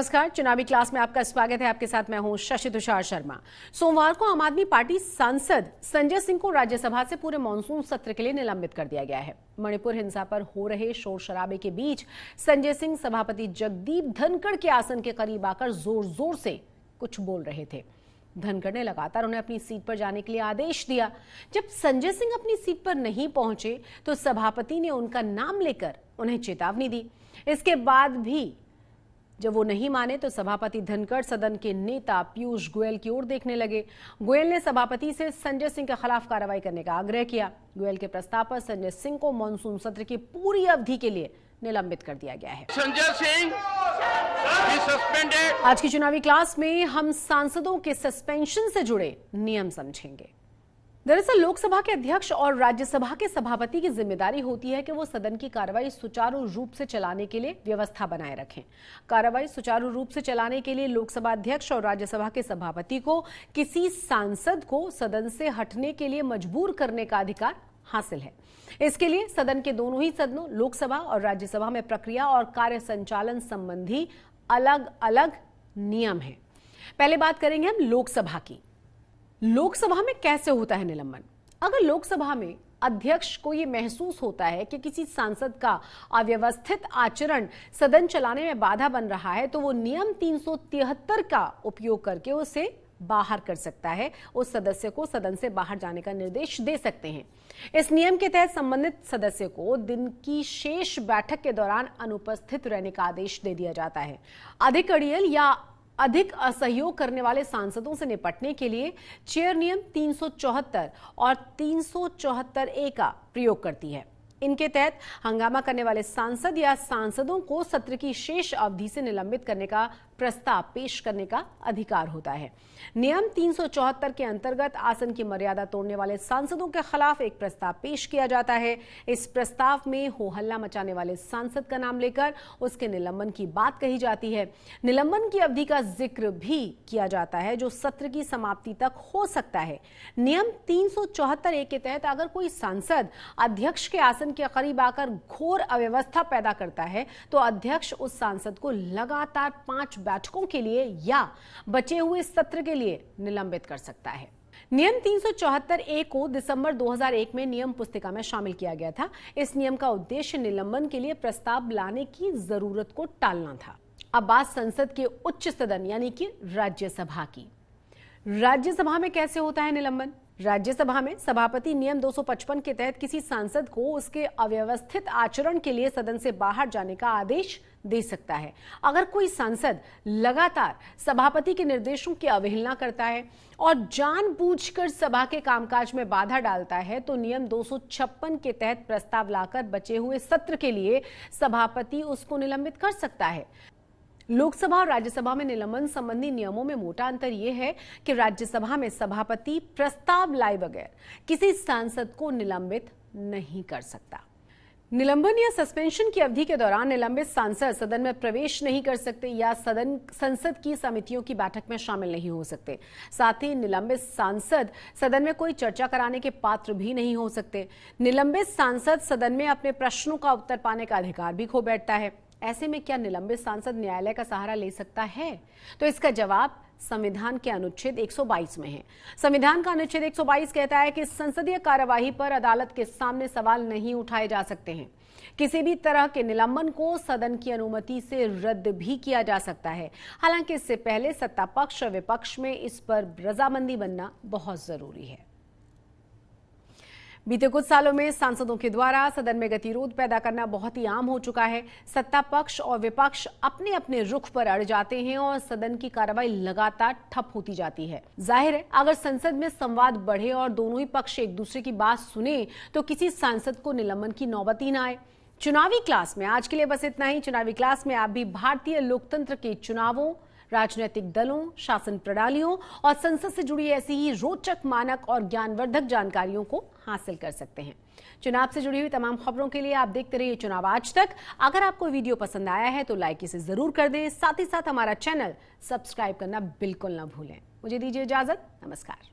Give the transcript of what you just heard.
नमस्कार, चुनावी क्लास में आपका स्वागत है। आपके साथ मैं हूं शशि तुषार शर्मा। सोमवार को आम आदमी पार्टी सांसद संजय सिंह को राज्यसभा से पूरे मानसून सत्र के लिए निलंबित कर दिया गया है। मणिपुर हिंसा पर हो रहे शोर शराबे के बीच संजय सिंह सभापति जगदीप धनखड़ के आसन के करीब आकर जोर जोर से कुछ बोल रहे थे। धनखड़ ने लगातार उन्हें अपनी सीट पर जाने के लिए आदेश दिया। जब संजय सिंह अपनी सीट पर नहीं पहुंचे तो सभापति ने उनका नाम लेकर उन्हें चेतावनी दी। इसके बाद भी जब वो नहीं माने तो सभापति धनखड़ सदन के नेता पीयूष गोयल की ओर देखने लगे। गोयल ने सभापति से संजय सिंह के खिलाफ कार्रवाई करने का आग्रह किया। गोयल के प्रस्ताव पर संजय सिंह को मानसून सत्र की पूरी अवधि के लिए निलंबित कर दिया गया है। संजय सिंह सस्पेंडेड। आज की चुनावी क्लास में हम सांसदों के सस्पेंशन से जुड़े नियम समझेंगे। दरअसल लोकसभा के अध्यक्ष और राज्यसभा के सभापति की जिम्मेदारी होती है कि वो सदन की कार्रवाई सुचारू रूप से चलाने के लिए व्यवस्था बनाए रखें। कार्रवाई सुचारू रूप से चलाने के लिए लोकसभा अध्यक्ष और राज्यसभा के सभापति को किसी सांसद को सदन से हटने के लिए मजबूर करने का अधिकार हासिल है। इसके लिए सदन के दोनों ही सदनों लोकसभा और राज्यसभा में प्रक्रिया और कार्य संचालन संबंधी अलग अलग नियम हैं। पहले बात करेंगे हम लोकसभा की। लोकसभा में कैसे होता है निलंबन? अगर लोकसभा में अध्यक्ष को यह महसूस होता है कि किसी सांसद का अव्यवस्थित आचरण सदन चलाने में बाधा बन रहा है तो वो नियम 373 का उपयोग करके उसे बाहर कर सकता है। उस सदस्य को सदन से बाहर जाने का निर्देश दे सकते हैं। इस नियम के तहत संबंधित सदस्य को दिन की शेष बैठक के दौरान अनुपस्थित रहने का आदेश दे दिया जाता है। अधिक अड़ियल या अधिक असहयोग करने वाले सांसदों से निपटने के लिए चेयर नियम 374 और 374A का प्रयोग करती है। इनके तहत हंगामा करने वाले सांसद या सांसदों को सत्र की शेष अवधि से निलंबित करने का प्रस्ताव पेश करने का अधिकार होता है। नियम 374 के अंतर्गत आसन की मर्यादा तोड़ने वाले सांसदों के खिलाफ एक प्रस्ताव पेश किया जाता है। इस प्रस्ताव में हो हल्ला मचाने वाले सांसद का नाम लेकर उसके निलंबन की बात कही जाती है। निलंबन की अवधि का जिक्र भी किया जाता है जो सत्र की समाप्ति तक हो सकता है। नियम 374A के तहत अगर कोई सांसद अध्यक्ष के आसन के करीब आकर घोर अव्यवस्था पैदा करता है तो अध्यक्ष उस सांसद को लगातार 5 बैठकों के लिए या बचे हुए सत्र के लिए निलंबित कर सकता है। नियम 374A को दिसंबर 2001 में नियम पुस्तिका में शामिल किया गया था। इस नियम का उद्देश्य निलंबन के लिए प्रस्ताव लाने की जरूरत को टालना था। अब बात संसद के उच्च सदन यानी कि राज्यसभा की। राज्यसभा में कैसे होता है निलंबन? राज्यसभा में सभापति नियम 255 के तहत किसी सांसद को उसके अव्यवस्थित आचरण के लिए सदन से बाहर जाने का आदेश दे सकता है। अगर कोई सांसद लगातार सभापति के निर्देशों की अवहेलना करता है और जानबूझकर सभा के कामकाज में बाधा डालता है तो नियम 256 के तहत प्रस्ताव लाकर बचे हुए सत्र के लिए सभापति उसको निलंबित कर सकता है। लोकसभा और राज्यसभा में निलंबन संबंधी नियमों में मोटा अंतर यह है कि राज्यसभा में सभापति प्रस्ताव लाए बगैर किसी सांसद को निलंबित नहीं कर सकता। निलंबन या सस्पेंशन की अवधि के दौरान निलंबित सांसद सदन में प्रवेश नहीं कर सकते या संसद की समितियों की बैठक में शामिल नहीं हो सकते। साथ ही निलंबित सांसद सदन में कोई चर्चा कराने के पात्र भी नहीं हो सकते। निलंबित सांसद सदन में अपने प्रश्नों का उत्तर पाने का अधिकार भी खो बैठता है। ऐसे में क्या निलंबित सांसद न्यायालय का सहारा ले सकता है? तो इसका जवाब संविधान के अनुच्छेद 122 में है। संविधान का अनुच्छेद 122 कहता है कि संसदीय कार्यवाही पर अदालत के सामने सवाल नहीं उठाए जा सकते हैं। किसी भी तरह के निलंबन को सदन की अनुमति से रद्द भी किया जा सकता है। हालांकि इससे पहले सत्ता पक्ष और विपक्ष में इस पर रजामंदी बनना बहुत जरूरी है। बीते कुछ सालों में सांसदों के द्वारा सदन में गतिरोध पैदा करना बहुत ही आम हो चुका है। सत्ता पक्ष और विपक्ष अपने अपने रुख पर अड़ जाते हैं और सदन की कार्रवाई लगातार ठप होती जाती है। जाहिर है अगर संसद में संवाद बढ़े और दोनों ही पक्ष एक दूसरे की बात सुने तो किसी सांसद को निलंबन की नौबत ही ना आए। चुनावी क्लास में आज के लिए बस इतना ही। चुनावी क्लास में आप भी भारतीय लोकतंत्र के चुनावों, राजनीतिक दलों, शासन प्रणालियों और संसद से जुड़ी ऐसी ही रोचक, मानक और ज्ञानवर्धक जानकारियों को हासिल कर सकते हैं। चुनाव से जुड़ी हुई तमाम खबरों के लिए आप देखते रहिए चुनाव आज तक। अगर आपको वीडियो पसंद आया है तो लाइक इसे जरूर कर दें। साथ ही साथ हमारा चैनल सब्सक्राइब करना बिल्कुल ना भूलें। मुझे दीजिए इजाजत। नमस्कार।